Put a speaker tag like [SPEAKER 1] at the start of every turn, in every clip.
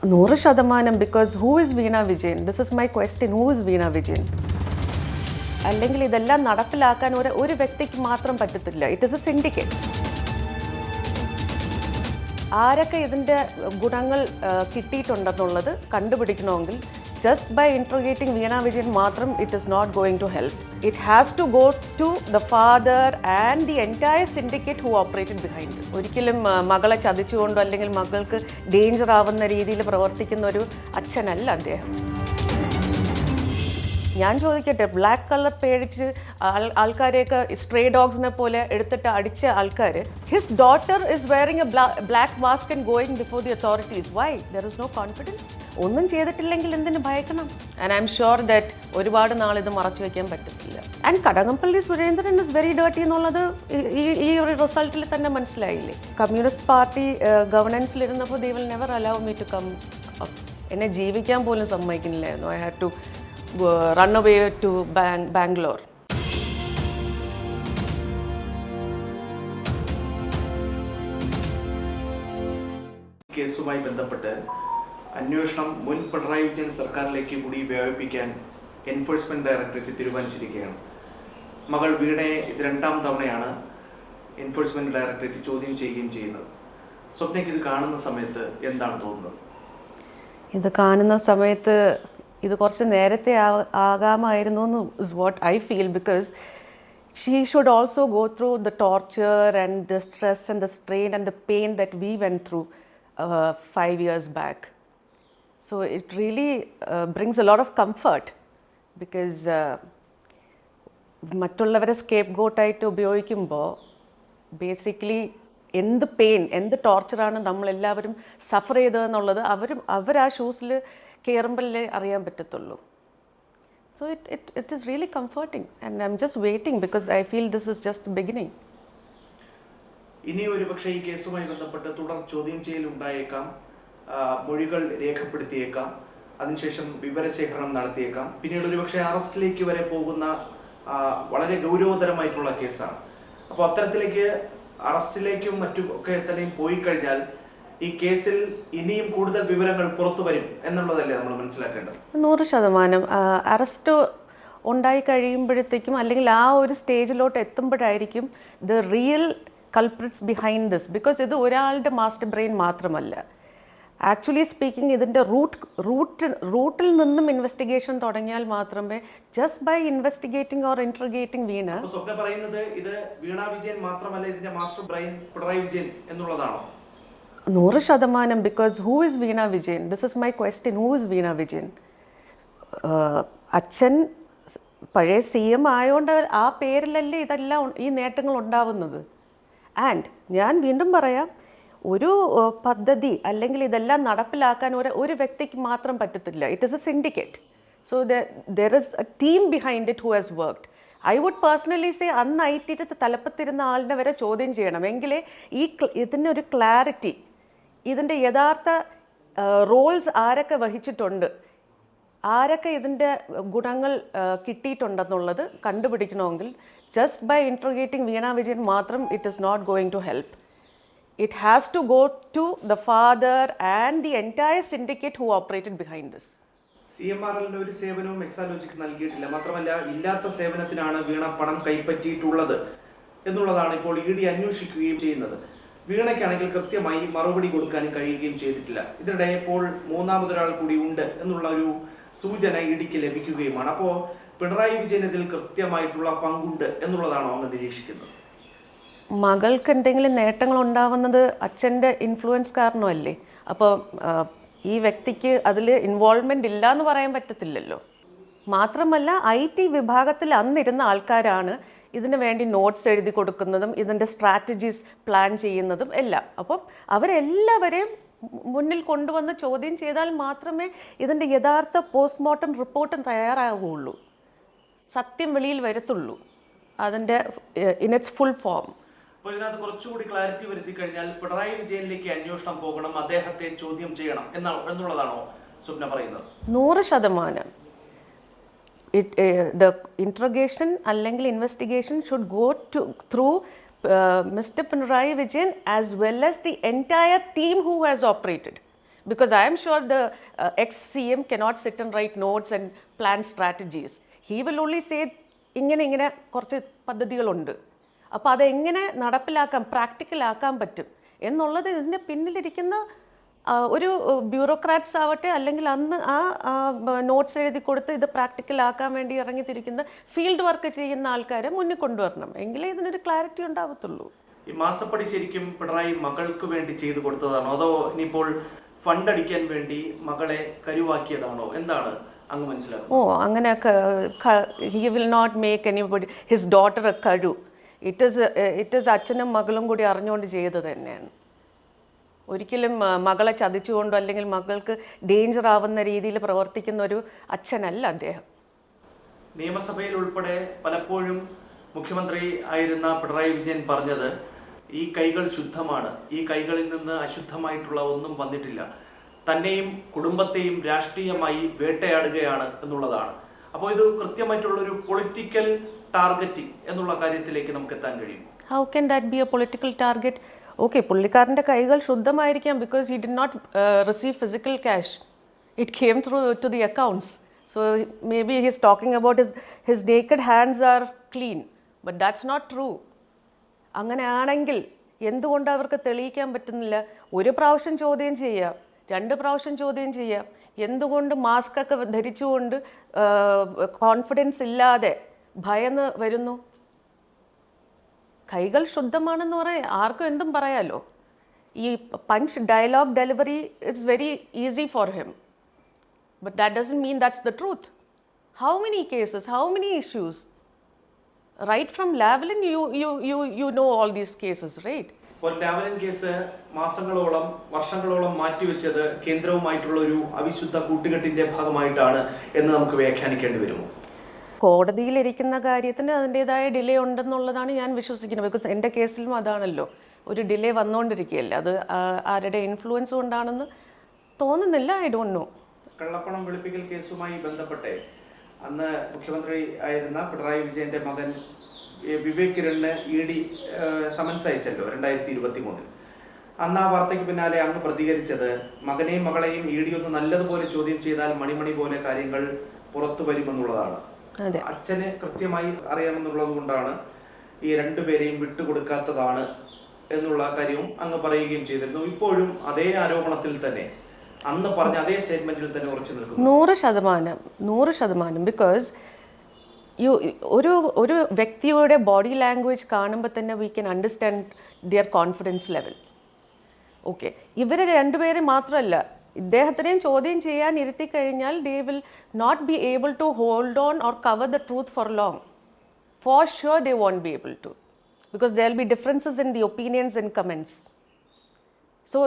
[SPEAKER 1] 100% because who is Veena Vijayan? This is my question. Who is Veena Vijayan? അല്ലെങ്കിൽ ഇതെല്ലാം നടപ്പിലാക്കാൻ ഒരു വ്യക്തിക്ക് മാത്രം പറ്റത്തില്ല. It is a syndicate. ആരൊക്കെ ഇതിൻ്റെ ഗുണങ്ങൾ കിട്ടിയിട്ടുണ്ടെന്നുള്ളത് കണ്ടുപിടിക്കണമെങ്കിൽ just by interrogating Veena Vijayan matram it is not going to help. It has to go to the father and the entire syndicate who operated behind this. ഒരിക്കലും മകളെ ചതിച്ചുകൊണ്ടോ അല്ലെങ്കിൽ മകൾക്ക് danger ആവുന്ന രീതിയിൽ പ്രവർത്തിക്കുന്ന ഒരു അച്ഛനല്ല അദ്ദേഹം. ഞാൻ ചോദിക്കട്ടെ, ബ്ലാക്ക് കളർ പേടിച്ച് ആൾക്കാരെയൊക്കെ സ്ട്രേ ഡോഗ്സിനെ പോലെ എടുത്തിട്ട് അടിച്ച ആൾക്കാർ, his daughter is wearing a black mask and going before the authorities. Why? There is no confidence. ഒന്നും ചെയ്തിട്ടില്ലെങ്കിൽ എന്തിനു ഭയക്കണം? And I'm sure that ഒരുപാട് നാളിത് മറച്ചു വയ്ക്കാൻ പറ്റത്തില്ല. And Kadakampally Surendran is very dirty എന്നുള്ളത് ഈ ഒരു റിസൾട്ടിൽ തന്നെ മനസ്സിലായില്ലേ. കമ്മ്യൂണിസ്റ്റ് പാർട്ടി ഗവർണൻസിലിരുന്നപ്പോൾ they will never allow me to come up. എന്നെ ജീവിക്കാൻ പോലും സമ്മതിക്കുന്നില്ലായിരുന്നു. I had to run away to Bangalore.
[SPEAKER 2] കേസുമായി ബന്ധപ്പെട്ട് അന്വേഷണം മുൻ പിണറായി വിജയൻ സർക്കാരിലേക്ക് കൂടി വ്യാപിപ്പിക്കാൻ എൻഫോഴ്സ്മെന്റ് ഡയറക്ടറേറ്റ് തീരുമാനിച്ചിരിക്കുകയാണ്. മകൾ വീണയെ ഇത് രണ്ടാം തവണയാണ് എൻഫോഴ്സ്മെന്റ് ഡയറക്ടറേറ്റ് ചോദ്യം ചെയ്യുകയും ചെയ്യുന്നത്. സ്വപ്നയ്ക്ക് ഇത് കാണുന്ന സമയത്ത് എന്താണ് തോന്നുന്നത്?
[SPEAKER 1] ഇത് കാണുന്ന സമയത്ത് ഇത് കുറച്ച് നേരത്തെ ആകാമായിരുന്നു എന്ന് is what I feel. Because she should also go through the torture and the stress and the strain and the pain that we went through 5 years back. So it really brings a lot of comfort because മറ്റുള്ളവരെ scape ഗോട്ടായിട്ട് ഉപയോഗിക്കുമ്പോൾ basically എന്ത് pain, എന്ത് ടോർച്ചറാണ് നമ്മളെല്ലാവരും സഫർ ചെയ്തതെന്നുള്ളത് അവർ ആ ഷൂസിൽ കയറുമ്പോഴേ അറിയാൻ പറ്റത്തുള്ളൂ. So it is really comforting and I'm just waiting because I feel this is just beginning.
[SPEAKER 2] ഇനി ഒരുപക്ഷെ ഈ കേസുമായി ബന്ധപ്പെട്ട് തുടർ ചോദ്യം ചെയ്യലുണ്ടായേക്കാം, മൊഴികൾ രേഖപ്പെടുത്തിയേക്കാം, അതിനുശേഷം വിവരശേഖരണം നടത്തിയേക്കാം, പിന്നീട് ഒരുപക്ഷെ അറസ്റ്റിലേക്ക് വരെ പോകുന്ന വളരെ ഗൗരവതരമായിട്ടുള്ള കേസാണ്. അപ്പോൾ അത്തരത്തിലേക്ക് അറസ്റ്റിലേക്കും മറ്റുമൊക്കെ തന്നെയും പോയി കഴിഞ്ഞാൽ ഈ കേസിൽ ഇനിയും കൂടുതൽ വിവരങ്ങൾ പുറത്തു വരും എന്നുള്ളതല്ലേ നമ്മൾ മനസ്സിലാക്കേണ്ടത്?
[SPEAKER 1] 100% അറസ്റ്റ് ഉണ്ടായി കഴിയുമ്പോഴത്തേക്കും അല്ലെങ്കിൽ ആ ഒരു സ്റ്റേജിലോട്ട് എത്തുമ്പോഴായിരിക്കും the real culprits behind this. Because ഇത് ഒരാളുടെ മാസ്റ്റർ ബ്രെയിൻ മാത്രമല്ല. ആക്ച്വലി സ്പീക്കിംഗ് ഇതിൻ്റെ റൂട്ടിൽ നിന്നും ഇൻവെസ്റ്റിഗേഷൻ തുടങ്ങിയാൽ മാത്രമേ just by investigating or interrogating Veena.
[SPEAKER 2] Swapna പറയുന്നത് ഇത് വീണ വിജയൻ മാത്രമല്ല ഇതിന്റെ മാസ്റ്റർ ബ്രെയിൻ പിണറായി വിജയൻ എന്നുള്ളതാണോ?
[SPEAKER 1] 100% because who is Veena Vijayan? This is my question. Who is Veena Vijayan? അച്ഛൻ പഴയ CM ആയതുകൊണ്ട് ആ പേരിലല്ലേ ഇതെല്ലാം ഈ നേട്ടങ്ങൾ ഉണ്ടാവുന്നത്. ആൻഡ് ഞാൻ വീണ്ടും പറയാം, ഒരു പദ്ധതി അല്ലെങ്കിൽ ഇതെല്ലാം നടപ്പിലാക്കാൻ ഒരു വ്യക്തിക്ക് മാത്രം പറ്റത്തില്ല. It is a syndicate. So there is a team behind it who has worked. I would personally say അന്ന് IT തലപ്പത്തിരുന്ന ആളിനെ വരെ ചോദ്യം ചെയ്യണം. എങ്കിലേ ഇതിനൊരു ക്ലാരിറ്റി, ഇതിൻ്റെ യഥാർത്ഥ റോൾസ് ആരൊക്കെ വഹിച്ചിട്ടുണ്ട്, ആരൊക്കെ ഇതിൻ്റെ ഗുണങ്ങൾ കിട്ടിയിട്ടുണ്ടെന്നുള്ളത് കണ്ടുപിടിക്കണമെങ്കിൽ just by interrogating Veena Vijayan മാത്രം it is not going to help. It has to go to the father and the entire syndicate who operated behind this.
[SPEAKER 2] CMRL-ന് ഒരു സേവനവും എക്സാലോജിക് നൽകിയിട്ടില്ല. മാത്രമല്ല ഇല്ലാത്ത സേവനത്തിനാണ് വീണ പണം കൈപ്പറ്റിയിട്ടുള്ളത് എന്നുള്ളതാണ് ഇപ്പോൾ ED അന്വേഷിക്കുകയും ചെയ്യുന്നത്. വീണയ്ക്കാണെങ്കിൽ കൃത്യമായി മറുപടി കൊടുക്കാനും കഴിയുകയും ചെയ്തിട്ടില്ല. ഇതിനിടെ ഇപ്പോൾ മൂന്നാമതൊരാൾ കൂടി ഉണ്ട് എന്നുള്ള ഒരു സൂചന EDക്ക് ലഭിക്കുകയുമാണ്. അപ്പോൾ പിണറായി വിജയൻ ഇതിൽ കൃത്യമായിട്ടുള്ള പങ്കുണ്ട് എന്നുള്ളതാണോ അങ്ങ് നിരീക്ഷിക്കുന്നത്?
[SPEAKER 1] മകൾക്ക് എന്തെങ്കിലും നേട്ടങ്ങൾ ഉണ്ടാവുന്നത് അച്ഛൻ്റെ ഇൻഫ്ലുവൻസ് കാരണമല്ലേ. അപ്പോൾ ഈ വ്യക്തിക്ക് അതിൽ ഇൻവോൾവ്മെൻ്റ് ഇല്ല എന്ന് പറയാൻ പറ്റത്തില്ലല്ലോ. മാത്രമല്ല IT വിഭാഗത്തിൽ അന്നിരുന്ന ആൾക്കാരാണ് ഇതിനു വേണ്ടി നോട്ട്സ് എഴുതി കൊടുക്കുന്നതും ഇതിൻ്റെ സ്ട്രാറ്റജീസ് പ്ലാൻ ചെയ്യുന്നതും എല്ലാം. അപ്പം അവരെല്ലാവരെയും മുന്നിൽ കൊണ്ടുവന്ന് ചോദ്യം ചെയ്താൽ മാത്രമേ ഇതിൻ്റെ യഥാർത്ഥ പോസ്റ്റ്മോർട്ടം റിപ്പോർട്ടും തയ്യാറാവുകയുള്ളൂ, സത്യം വെളിയിൽ വരത്തുള്ളൂ, അതിൻ്റെ ഇൻ ഇറ്റ്സ് ഫുൾ ഫോം.
[SPEAKER 2] അപ്പോൾ ഇതിനകത്ത് കുറച്ചുകൂടി ക്ലാരിറ്റി വരുത്തി കഴിഞ്ഞാൽ പിണറായി വിജയനിലേക്ക് അന്വേഷണം പോകണം, അദ്ദേഹത്തെ ചോദ്യം ചെയ്യണം എന്നുള്ളതാണോ സ്വപ്ന പറയുന്നത്?
[SPEAKER 1] 100%. The interrogation അല്ലെങ്കിൽ investigation should go through Mr. Pinarayi Vijayan as well as the entire team who has operated. Because I am sure the ex-CM cannot sit and write notes and plan strategies. He will only say, ഇങ്ങനെ കുറച്ച് പദ്ധതികളുണ്ട്, അപ്പോൾ അതെങ്ങനെ നടപ്പിലാക്കാം, പ്രാക്ടിക്കലാക്കാൻ പറ്റും എന്നുള്ളത് ഇതിൻ്റെ പിന്നിലിരിക്കുന്ന ഒരു ബ്യൂറോക്രാറ്റ്സ് ആവട്ടെ, അല്ലെങ്കിൽ അന്ന് ആ നോട്ട്സ് എഴുതി കൊടുത്ത് ഇത് പ്രാക്ടിക്കലാക്കാൻ വേണ്ടി ഇറങ്ങിത്തിരിക്കുന്ന ഫീൽഡ് വർക്ക് ചെയ്യുന്ന ആൾക്കാരെ മുന്നിൽ കൊണ്ടുവരണം, എങ്കിലേ ഇതിനൊരു ക്ലാരിറ്റി ഉണ്ടാവത്തുള്ളൂ.
[SPEAKER 2] ഈ മാസപ്പടി ശരിക്കും പിണറായി മകൾക്ക് വേണ്ടി ചെയ്തു കൊടുത്തതാണോ, അതോ ഇനിയിപ്പോൾ ഫണ്ട് അടിക്കാൻ വേണ്ടി മകളെ കരുവാക്കിയതാണോ, എന്താണ് അങ്ങ് മനസ്സിലാക്കുന്നത്?
[SPEAKER 1] അങ്ങനെ he will not make anybody his daughter a കരു. ഇറ്റ് ഈസ് അച്ഛനും മകളും കൂടി അറിഞ്ഞുകൊണ്ട് ചെയ്തത് തന്നെയാണ്. ഒരിക്കലും മകളെ ചതിച്ചുകൊണ്ടോ അല്ലെങ്കിൽ മകൾക്ക് ഡേഞ്ചർ ആവുന്ന രീതിയിൽ പ്രവർത്തിക്കുന്ന ഒരു അച്ഛനല്ല അദ്ദേഹം.
[SPEAKER 2] നിയമസഭയിൽ ഉൾപ്പെടെ പലപ്പോഴും മുഖ്യമന്ത്രി ആയിരുന്ന പിണറായി വിജയൻ പറഞ്ഞത്, ഈ കൈകൾ ശുദ്ധമാണ്, ഈ കൈകളിൽ നിന്ന് അശുദ്ധമായിട്ടുള്ള ഒന്നും വന്നിട്ടില്ല, തന്നെയും കുടുംബത്തെയും രാഷ്ട്രീയമായി വേട്ടയാടുകയാണ് എന്നുള്ളതാണ്. അപ്പോൾ ഇത് കൃത്യമായിട്ടുള്ളൊരു പൊളിറ്റിക്കൽ ടാർഗറ്റിംഗ് എന്നുള്ള കാര്യത്തിലേക്ക് നമുക്ക് എത്താൻ കഴിയും.
[SPEAKER 1] How can that be a political target? Okay, പുള്ളിക്കാരൻ്റെ കൈകൾ ശുദ്ധമായിരിക്കാം, because he did not receive physical cash, it came through to the accounts. So maybe he's talking about his naked hands are clean, but that's not true. അങ്ങനെയാണെങ്കിൽ എന്തുകൊണ്ട് അവർക്ക് തെളിയിക്കാൻ പറ്റുന്നില്ല? ഒരു പ്രാവശ്യം ചോദ്യം ചെയ്യാം, 2 പ്രാവശ്യം ചോദ്യം ചെയ്യാം. എന്തുകൊണ്ട് മാസ്ക് ഒക്കെ ധരിച്ചുകൊണ്ട് കോൺഫിഡൻസ് ഇല്ലാതെ ഭയന്ന് വരുന്നു? കൈകൾ ശുദ്ധമാണെന്ന് പറയാൻ ആർക്കും എന്തും പറയാലോ. ഈ punch dialogue delivery is very easy for him. But that doesn't mean that's the truth. How many cases, how many issues? Right from Lavalin, you know all these cases, right?
[SPEAKER 2] ഇപ്പോൾ ലാവലിൻ കേസ് മാസങ്ങളോളം വർഷങ്ങളോളം മാറ്റിവെച്ചത് കേന്ദ്രവുമായിട്ടുള്ള ഒരു അവിശുദ്ധ കൂട്ടുകെട്ടിന്റെ ഭാഗമായിട്ടാണ് എന്ന് നമുക്ക് വ്യാഖ്യാനിക്കേണ്ടി വരുമോ?
[SPEAKER 1] കോടതിയിലിരിക്കുന്ന കാര്യത്തിന് അതിൻ്റെതായ ഡിലേ ഉണ്ടെന്നുള്ളതാണ് ഞാൻ വിശ്വസിക്കുന്നത്. ബിക്കോസ് എൻ്റെ കേസിലും അതാണല്ലോ, ഒരു ഡിലേ വന്നുകൊണ്ടിരിക്കുകയല്ലേ. അത് ആരുടെ ഇൻഫ്ലുവൻസ് കൊണ്ടാണെന്ന് തോന്നുന്നില്ല. I don't no.
[SPEAKER 2] കള്ളപ്പണം വെളുപ്പിക്കൽ കേസുമായി ബന്ധപ്പെട്ട് അന്ന് മുഖ്യമന്ത്രി ആയിരുന്ന പിണറായി വിജയന്റെ മകൻ വിവേക് കിരണിന് ED സമൻസ് അയച്ചല്ലോ 2023. അന്ന് ആ വാർത്തയ്ക്ക് പിന്നാലെ അങ്ങ് പ്രതികരിച്ചത്, മകനെയും മകളെയും ED ഒന്ന് നല്ലതുപോലെ ചോദ്യം ചെയ്താൽ മണിമണി പോലെ കാര്യങ്ങൾ പുറത്തു വരുമെന്നുള്ളതാണ്. അച്ഛന് കൃത്യമായി അറിയാമെന്നുള്ളത് കൊണ്ടാണ് ഈ 2 പേരെയും വിട്ടുകൊടുക്കാത്തതാണ് എന്നുള്ള കാര്യവും അങ്ങ് പറയുകയും ചെയ്തിരുന്നു. ഇപ്പോഴും അതേ ആരോപണത്തിൽ തന്നെ, അന്ന് പറഞ്ഞ അതേ സ്റ്റേറ്റ്മെന്റിൽ തന്നെ ഉറച്ചു നിൽക്കുന്നു.
[SPEAKER 1] 100%. ബിക്കോസ് ഒരു വ്യക്തിയുടെ ബോഡി ലാംഗ്വേജ് കാണുമ്പോൾ തന്നെ we can understand their confidence level. Okay, ഇവരെ 2 പേരെ മാത്രമല്ല, ഇദ്ദേഹത്തിനെയും ചോദ്യം ചെയ്യാൻ ഇരുത്തി കഴിഞ്ഞാൽ they will not be able to hold on or cover the truth for long. For sure they won't be able to, because there will be differences in the opinions and comments. So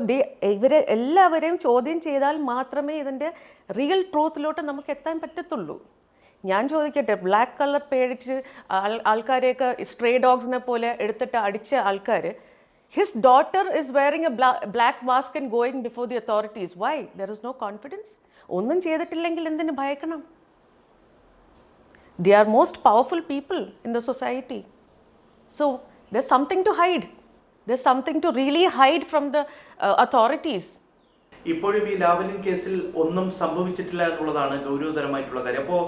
[SPEAKER 1] ഇവരെ എല്ലാവരെയും ചോദ്യം ചെയ്താൽ മാത്രമേ ഇതിൻ്റെ real ട്രൂത്തിലോട്ട് നമുക്ക് എത്താൻ പറ്റത്തുള്ളൂ. ഞാൻ ചോദിക്കട്ടെ, ബ്ലാക്ക് കളർ പേടിച്ച് ആൾക്കാരെയൊക്കെ സ്ട്രേ ഡോഗ്സിനെ പോലെ എടുത്തിട്ട് അടിച്ച ആൾക്കാർ, his daughter is wearing a black mask and going before the authorities. Why? There is no confidence. ഒന്നും ചെയ്തിട്ടില്ലെങ്കിൽ എന്തിനു ഭയക്കണം? They are most powerful people in the society. So there is something to hide. There's something to really hide from the authorities.
[SPEAKER 2] ഇപ്പോഴും ഈ Lavalin കേസിൽ ഒന്നും സംഭവിച്ചിട്ടില്ല എന്നുള്ളതാണ് ഗൗരവതരമായിട്ടുള്ള കാര്യം. അപ്പോൾ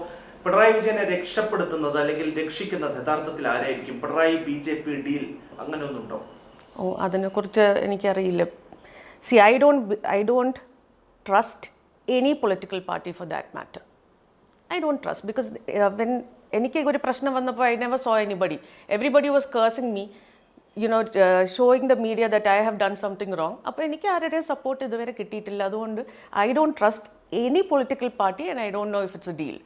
[SPEAKER 2] പിണറായി വിജയനെ രക്ഷപ്പെടുത്തുന്നത് അല്ലെങ്കിൽ രക്ഷിക്കുന്നത് യഥാർത്ഥത്തിൽ ആരായിരിക്കും? പിണറായി BJP ഡീൽ അങ്ങനെ ഒന്നുണ്ടോ?
[SPEAKER 1] അതിനെക്കുറിച്ച് എനിക്കറിയില്ല. C I don't trust any political party for that matter. I don't trust because എനിക്ക് ഒരു പ്രശ്നം വന്നപ്പോൾ I never so anybody. Everybody was cursing me, showing the media that I have done something wrong. അപ്പോൾ എനിക്ക് ആരുടെയും support ഇതുവരെ കിട്ടിയിട്ടില്ല. അതുകൊണ്ട് I don't trust any political party and I don't know if it's a deal.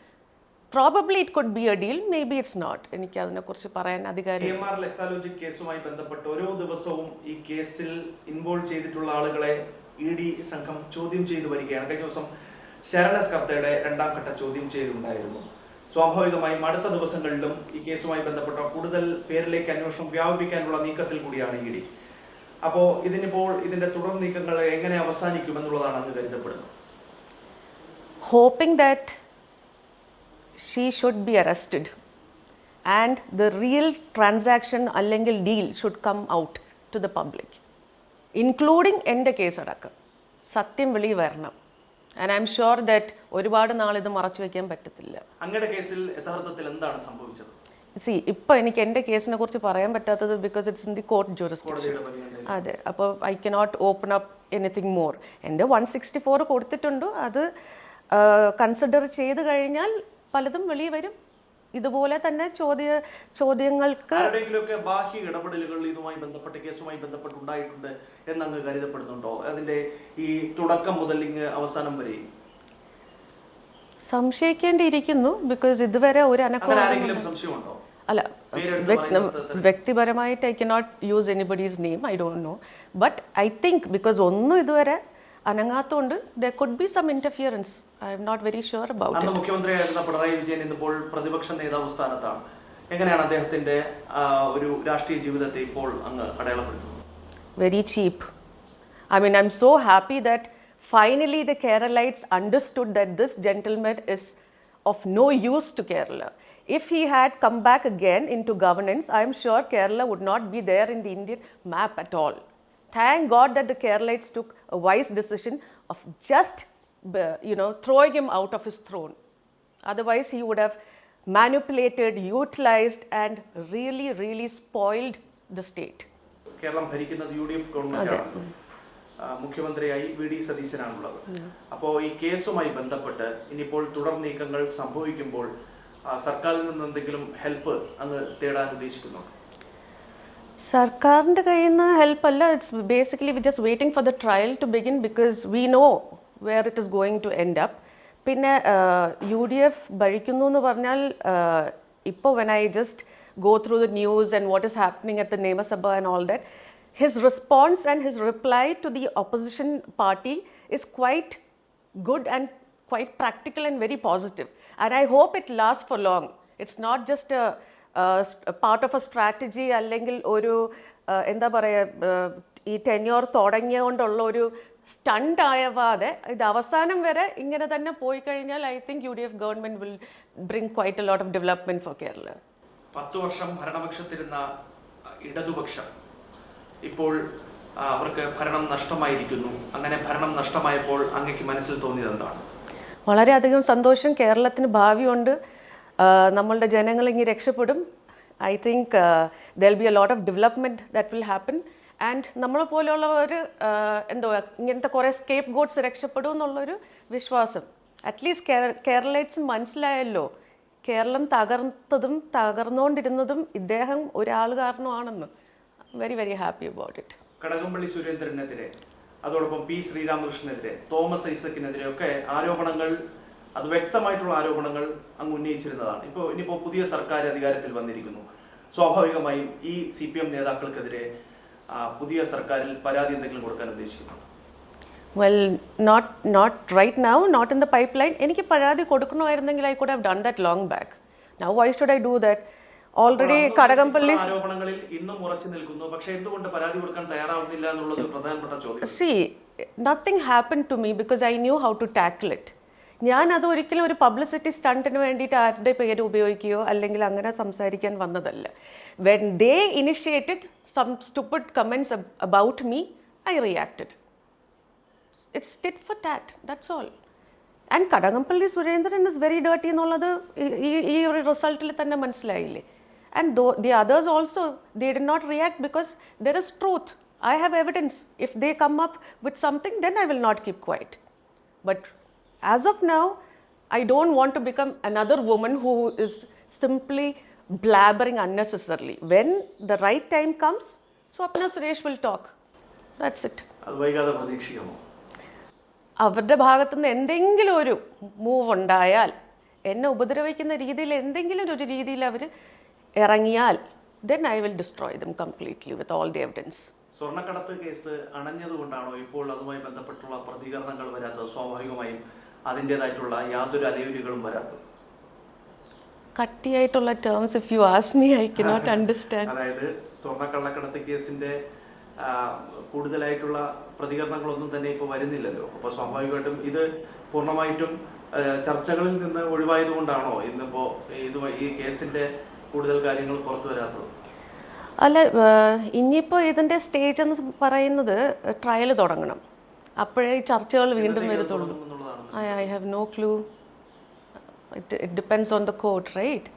[SPEAKER 1] Probably it could be a deal, maybe it's not. എനിക്ക് അതിനെക്കുറിച്ച് പറയാൻ അധികാരം.
[SPEAKER 2] CMR ലെക്സാലോജിക് കേസുമായി ബന്ധപ്പെട്ട് ഓരോ ദിവസവും ഈ കേസിൽ ഇൻവോൾവ് ചെയ്തിട്ടുള്ള ആളുകളെ ED സംഘം ചോദ്യം ചെയ്തു വരികയാണ്. കഴിഞ്ഞ ദിവസം ശരണസ് കർത്തയുടെ 2ാം ഘട്ട ചോദ്യം ചെയ്യലുണ്ടായിരുന്നു. സ്വാഭാവികമായും അടുത്ത ദിവസങ്ങളിലും ഈ കേസുമായി ബന്ധപ്പെട്ട കൂടുതൽ പേരിലേക്ക് അന്വേഷണം വ്യാപിപ്പിക്കാനുള്ള നീക്കത്തിൽ കൂടിയാണ് ED. അപ്പോൾ ഇതിന്റെ തുടർ നീക്കങ്ങൾ എങ്ങനെ അവസാനിക്കുമെന്നുള്ളതാണ് അങ്ങ് കരുതപ്പെടുന്നത്?
[SPEAKER 1] Hoping that she should be arrested and the real transaction അല്ലെങ്കിൽ deal should come out to the public, including എൻ്റെ കേസ് അടക്കം. സത്യം വെളി വരണം. And I'm sure that ഒരുപാട് നാളിത് മറച്ചു വയ്ക്കാൻ പറ്റത്തില്ല.
[SPEAKER 2] അങ്ങയുടെ കേസിൽ യഥാർത്ഥത്തിൽ എന്താണ് സംഭവിച്ചത്?
[SPEAKER 1] ഇപ്പോൾ എനിക്ക് എൻ്റെ കേസിനെ കുറിച്ച് പറയാൻ പറ്റാത്തത് because it's in the court jurisdiction. അതെ, അപ്പോൾ I cannot open up anything more. എൻ്റെ 164 കൊടുത്തിട്ടുണ്ട്. അത് കൺസിഡർ ചെയ്ത് കഴിഞ്ഞാൽ പലതും വെളിയിൽ വരും. ഇതുപോലെ തന്നെ ചോദ്യങ്ങൾക്ക്
[SPEAKER 2] ആരുടെയെങ്കിലുമൊക്കെ ബാഹ്യ ഇടപെടലുകൾ ഇതുമായി ബന്ധപ്പെട്ട് കേസുമായി ബന്ധപ്പെട്ടുണ്ടായിട്ടുണ്ട് എന്നങ്ങ് കരുതപ്പെടുന്നുണ്ടോ? അതിന്റെ ഈ തുടക്കം മുതൽ ഇങ്ങ് അവസാനം വരെ
[SPEAKER 1] സംശയിക്കേണ്ടിയിരിക്കുന്നു. ബിക്കോസ് ഇതുവരെ ഒരു
[SPEAKER 2] ആരെങ്കിലും സംശയമുണ്ടോ?
[SPEAKER 1] അല്ല, വ്യക്തിപരമായിട്ട് I cannot use anybody's name, I don't know. But I think because ഒന്നും ഇതുവരെ അനങ്ങാത്തോണ്ട് there could be some interference. I'm not very sure about it.
[SPEAKER 2] മുഖ്യമന്ത്രിയായിരുന്ന പിണറായി വിജയൻ ഇപ്പോൾ പ്രതിപക്ഷ നേതാവ് സ്ഥാനത്താണ്. എങ്ങനെയാണ് അദ്ദേഹത്തിന്റെ ഒരു രാഷ്ട്രീയ ജീവിതത്തെ ഇപ്പോൾ അങ്ങ് അടയാളപ്പെടുത്തുന്നത്?
[SPEAKER 1] Very cheap. I mean, I'm so happy that finally the Keralites understood that this gentleman is of no use to Kerala. If he had come back again into governance, I'm sure Kerala would not be there in the Indian map at all. Thank God that the Keralites took a wise decision of just, throwing him out of his throne. Otherwise, he would have manipulated, utilized, and really, really spoiled the state.
[SPEAKER 2] Keralam ഭരിക്കുന്നത് UDF ഗവൺമെന്റാണ്. മുഖ്യമന്ത്രിയായി VD സതീശനാണുള്ളത്. അപ്പോൾ ഈ കേസുമായി ബന്ധപ്പെട്ട് ഇനിയിപ്പോൾ തുടർ നീക്കങ്ങൾ സംഭവിക്കുമ്പോൾ സർക്കാരിൽ നിന്ന് എന്തെങ്കിലും ഹെൽപ്പ് അങ്ങ് തേടാൻ ഉദ്ദേശിക്കുന്നുണ്ടോ?
[SPEAKER 1] സർക്കാരിൻ്റെ കയ്യിൽ നിന്ന് ഹെൽപ്പ് അല്ല. It's basically we just waiting for the trial to begin because we know where it is going to end up. പിന്നെ UDF ഭരിക്കുന്നു എന്ന് പറഞ്ഞാൽ ഇപ്പോൾ when I just go through the news and what is happening at the Niyamasabha and all that, his response and his reply to the opposition party is quite good and quite practical and very positive. And I hope it lasts for long. It's not just a part of a strategy അല്ലെങ്കിൽ ഒരു എന്താ പറയുക ഈ tenure തുടങ്ങിയതുകൊണ്ടുള്ള ഒരു stunt ആവാതെ ഇത് അവസാനം വരെ ഇങ്ങനെ തന്നെ പോയി കഴിഞ്ഞാൽ I think UDF government will bring quite a lot of development four Kerala.
[SPEAKER 2] 10 വർഷം ഭരണപക്ഷത്തിരുന്ന ഇടതുപക്ഷം ഇപ്പോൾ അവർക്ക് ഭരണം നഷ്ടമായിരിക്കുന്നു. അങ്ങനെ ഭരണം നഷ്ടമായപ്പോൾ അങ്ങേക്ക് മനസ്സിൽ തോന്നിയത് എന്താണ്?
[SPEAKER 1] വളരെയധികം സന്തോഷം. കേരളത്തിന് ഭാവിയുണ്ട്. നമ്മളുടെ ജനങ്ങൾ ഇങ്ങനെ രക്ഷപ്പെടും. I think there will B a lot of development that will happen. And നമ്മളെ പോലെയുള്ളവർ ഇങ്ങനത്തെ കുറേ സ്കേപ്പ് ഗോഡ്സ് രക്ഷപ്പെടും എന്നുള്ളൊരു വിശ്വാസം അറ്റ്ലീസ്റ്റ് കേരളൈറ്റ്സ് മനസ്സിലായല്ലോ. കേരളം തകർന്നുകൊണ്ടിരുന്നതും ഇദ്ദേഹം ഒരാൾ കാരണമാണെന്ന്. Very very happy about it.
[SPEAKER 2] Kadakampally സുരേന്ദ്രനെതിരെ, അതോടൊപ്പം P. ശ്രീരാമകൃഷ്ണനെതിരെ, തോമസ് ഐസക്കിനെതിരെ ഒക്കെ ആരോപണങ്ങൾ, അത് വ്യക്തമായിട്ടുള്ള ആരോപണങ്ങൾ അങ്ങ് ഉന്നയിച്ചിരുന്നതാണ്. ഇനിയിപ്പോൾ പുതിയ സർക്കാർ അധികാരത്തിൽ വന്നിരിക്കുന്നു. സ്വാഭാവികമായും ഈ CPM നേതാക്കൾക്കെതിരെ പുതിയ സർക്കാരിൽ പരാതി എന്തെങ്കിലും കൊടുക്കാൻ ഉദ്ദേശിക്കുന്നുണ്ടോ?
[SPEAKER 1] Well, not right now, not in the pipeline. എനിക്ക് പരാതി കൊടുക്കണമായിരുന്നെങ്കിൽ I could have done that long back. Now why should I do that? Already Kadakampally
[SPEAKER 2] ആരോപണങ്ങളിൽ ഇന്നും ഉറച്ചു നിൽക്കുന്നു. പക്ഷേ എന്തുകൊണ്ട് പരാതി കൊടുക്കാൻ തയ്യാറാവുന്നില്ല എന്നുള്ളത് പ്രധാനപ്പെട്ട ചോദ്യം.
[SPEAKER 1] See, nothing happened to me because I knew how to tackle it. ഞാൻ അത് ഒരിക്കലും ഒരു പബ്ലിസിറ്റി സ്റ്റണ്ടിന് വേണ്ടിയിട്ട് ആരുടെ പേര് ഉപയോഗിക്കുകയോ അല്ലെങ്കിൽ അങ്ങനെ സംസാരിക്കാൻ വന്നതല്ല. When they initiated some stupid comments about me, I reacted. It's tit for tat, that's all. And Kadagampalli Surendran is very dirty എന്നുള്ളത് ഈ ഒരു റിസൾട്ടിൽ തന്നെ മനസ്സിലായില്ലേ. And the others also, they did not react because there is truth. I have evidence. If they come up with something, then I will not keep quiet. But as of now, I don't want to become another woman who is simply blabbering unnecessarily. When the right time comes, Swapna Suresh will talk. That's it.
[SPEAKER 2] അത് വൈകാതെ പ്രതീക്ഷിക്കുമോ?
[SPEAKER 1] അവരുടെ ഭാഗത്തുനിന്ന് എന്തെങ്കിലും ഒരു move ഉണ്ടായാൽ, എന്നെ ഉപദ്രവിക്കുന്ന രീതിയിൽ എന്തെങ്കിലും ഒരു രീതിയിൽ അവർ ഇറങ്ങിയാൽ, then I will destroy them completely with all the evidence.
[SPEAKER 2] സ്വർണ്ണക്കടത്ത് കേസ് അണഞ്ഞതുകൊണ്ടാണോ ഇപ്പോൾ അതുമായി ബന്ധപ്പെട്ടുള്ള പ്രതികരണങ്ങൾ വരാത്തത്? സ്വാഭാവികമായും അതിൻ്റെതായിട്ടുള്ള യാതൊരു അലയൊലികളും വരാത്തത്?
[SPEAKER 1] കട്ടിയായിട്ടുള്ള terms if you ask me, I cannot understand.
[SPEAKER 2] അതായത് സ്വർണ്ണക്കള്ളക്കടത്ത് കേസിന്റെ കൂടുതലായിട്ടുള്ള പ്രതികരണങ്ങളൊന്നും തന്നെ ഇപ്പോൾ വരുന്നില്ലല്ലോ. അപ്പോൾ സ്വാഭാവികമായിട്ടും ഇത് പൂർണ്ണമായിട്ടും ചർച്ചകളിൽ നിന്ന് ഒഴിവായതുകൊണ്ടാണോ ഇന്നിപ്പോൾ ഈ കേസിന്റെ കൂടുതൽ കാര്യങ്ങൾ പുറത്തു വരാത്തത്?
[SPEAKER 1] അല്ല, ഇനിയിപ്പോൾ ഇതിൻ്റെ സ്റ്റേജ് എന്ന് പറയുന്നത് ട്രയൽ തുടങ്ങണം. അപ്പോഴേ ഈ ചർച്ചകൾ വീണ്ടും
[SPEAKER 2] എന്നത്തേക്ക് അത്
[SPEAKER 1] വരത്തുള്ളൂ.
[SPEAKER 2] തുടങ്ങും എന്നുള്ളതാണ്.
[SPEAKER 1] I have no clue. It depends on the court, right?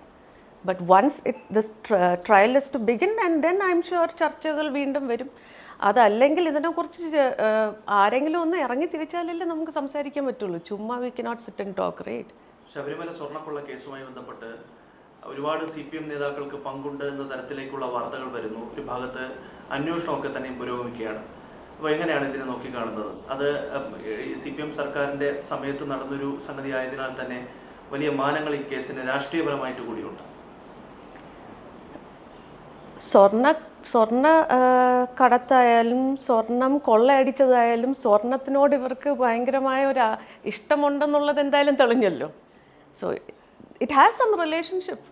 [SPEAKER 1] But once this trial is to begin, and then I'm sure ചർച്ചകൾ വീണ്ടും വരും. അതല്ലെങ്കിൽ ഇതിനെക്കുറിച്ച് ആരെങ്കിലും ഒന്ന് ഇറങ്ങി തിരിച്ചാലല്ലേ നമുക്ക് സംസാരിക്കാൻ പറ്റുള്ളൂ. ചുമ്മാ we cannot sit and talk, right?
[SPEAKER 2] Sabarimala സ്വർണ്ണക്കൊള്ള കേസുമായി ബന്ധപ്പെട്ട് ഒരുപാട് CPM നേതാക്കൾക്ക് പങ്കുണ്ട് എന്ന തരത്തിലേക്കുള്ള വാർത്തകൾ വരുന്നു. ഒരു ഭാഗത്ത് അന്വേഷണമൊക്കെ തന്നെയും പുരോഗമിക്കുകയാണ്. അപ്പോൾ എങ്ങനെയാണ് ഇതിനെ നോക്കിക്കാണുന്നത്? അത് ഈ CPM സർക്കാരിൻ്റെ സമയത്ത് നടന്നൊരു സംഗതി ആയതിനാൽ തന്നെ വലിയ മാനങ്ങൾ ഈ കേസിന് രാഷ്ട്രീയപരമായിട്ട് കൂടിയുണ്ട്.
[SPEAKER 1] സ്വർണ്ണ കടത്തായാലും സ്വർണം കൊള്ളയടിച്ചതായാലും സ്വർണത്തിനോട് ഇവർക്ക് ഭയങ്കരമായ ഒരു ഇഷ്ടമുണ്ടെന്നുള്ളത് എന്തായാലും തെളിഞ്ഞല്ലോ. So it has some relationship.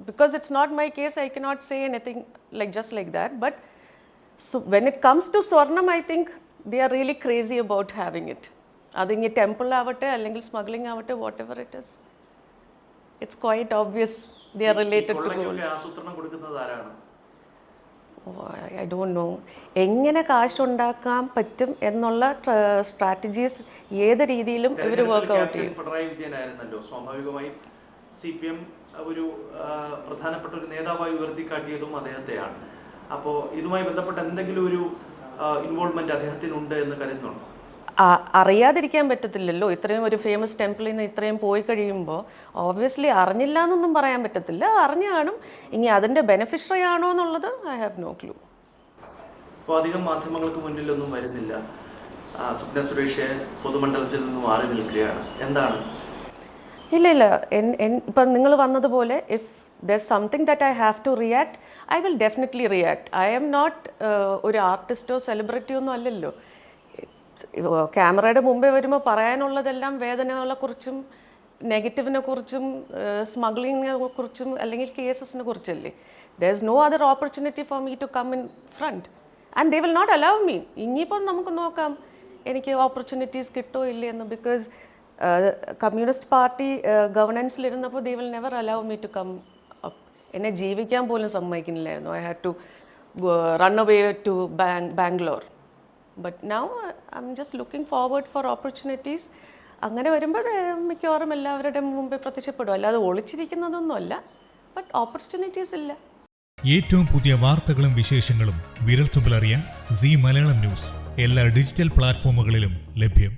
[SPEAKER 1] Because it's not my case, I cannot say anything just like that. But when it comes to സ്വർണം, I think they are really crazy about having it. അതിങ്ങി temple ആവട്ടെ അല്ലെങ്കിൽ smuggling ആവട്ടെ, whatever it is, it's quite obvious they are related to gold.
[SPEAKER 2] ആസൂത്രണം കൊടുക്കുന്നത് ആരാണ്?
[SPEAKER 1] I don't know. എങ്ങനെ കാശുണ്ടാക്കാൻ പറ്റും എന്നുള്ള സ്ട്രാറ്റജീസ് ഏത് രീതിയിലും ഇവർ വർക്ക്ഔട്ട് ചെയ്യും.
[SPEAKER 2] പിണറായി വിജയനായിരുന്നല്ലോ സ്വാഭാവികമായും CPM ഒരു പ്രധാനപ്പെട്ട ഒരു നേതാവായി ഉയർത്തിക്കാട്ടിയതും അദ്ദേഹത്തെയാണ്. അപ്പോൾ ഇതുമായി ബന്ധപ്പെട്ട എന്തെങ്കിലും ഒരു ഇൻവോൾവ്മെന്റ് അദ്ദേഹത്തിനുണ്ട് എന്ന് കരുതുന്നുണ്ടോ?
[SPEAKER 1] അറിയാതിരിക്കാൻ പറ്റത്തില്ലല്ലോ. ഇത്രയും ഒരു ഫേമസ് ടെമ്പിളിൽ നിന്ന് ഇത്രയും പോയി കഴിയുമ്പോൾ ഓബ്വിയസ്ലി അറിഞ്ഞില്ല എന്നൊന്നും പറയാൻ പറ്റത്തില്ല. അറിഞ്ഞു കാണും. ഇനി അതിൻ്റെ ബെനിഫിഷ്യറി ആണോ എന്നുള്ളത് ഐ ഹാവ് നോ ക്ലൂ.
[SPEAKER 2] അപ്പോൾ അധികം മാധ്യമങ്ങൾക്ക് മുന്നിലൊന്നും വരുന്നില്ല. സ്വപ്ന സുരേഷ് പൊതുമണ്ഡലത്തിൽ നിന്ന് മാറി നിൽക്കുകയാണ്. എന്താണ്?
[SPEAKER 1] ഇല്ല, ഇപ്പം നിങ്ങൾ വന്നതുപോലെ if there something that I have to react, I will definitely react. I am not ഒരു ആർട്ടിസ്റ്റോ സെലിബ്രിറ്റിയോ ഒന്നും അല്ലല്ലോ. ക്യാമറയുടെ മുമ്പേ വരുമ്പോൾ പറയാനുള്ളതെല്ലാം വേദനകളെക്കുറിച്ചും നെഗറ്റീവിനെ കുറിച്ചും സ്മഗ്ലിങ്ങിനെ കുറിച്ചും അല്ലെങ്കിൽ കേസസിനെ കുറിച്ചല്ലേ. There is no other opportunity for me to come in front and they will not allow me. ഇനിയിപ്പോൾ നമുക്ക് നോക്കാം എനിക്ക് ഓപ്പർച്യൂണിറ്റീസ് കിട്ടോ ഇല്ലേ എന്ന്. ബിക്കോസ് കമ്മ്യൂണിസ്റ്റ് പാർട്ടി ഗവർണൻസിലിരുന്നപ്പോൾ they will never allow me to come up. എന്നെ ജീവിക്കാൻ പോലും സമ്മതിക്കുന്നില്ലായിരുന്നു. I had to run away to Bangalore. But now I'm just looking forward for opportunities. അങ്ങനെ വരുമ്പോൾ മിക്കവാറും എല്ലാവരുടെയും മുമ്പേ പ്രത്യക്ഷപ്പെടും. അല്ലാതെ ഒളിച്ചിരിക്കുന്നതൊന്നുമല്ല. ബട്ട് ഓപ്പർച്യൂണിറ്റീസ് ഇല്ല.
[SPEAKER 3] ഏറ്റവും പുതിയ വാർത്തകളും വിശേഷങ്ങളും വിരൽത്തുമ്പിലറിയാൻ സീ മലയാളം ന്യൂസ് എല്ലാ ഡിജിറ്റൽ പ്ലാറ്റ്ഫോമുകളിലും ലഭ്യം.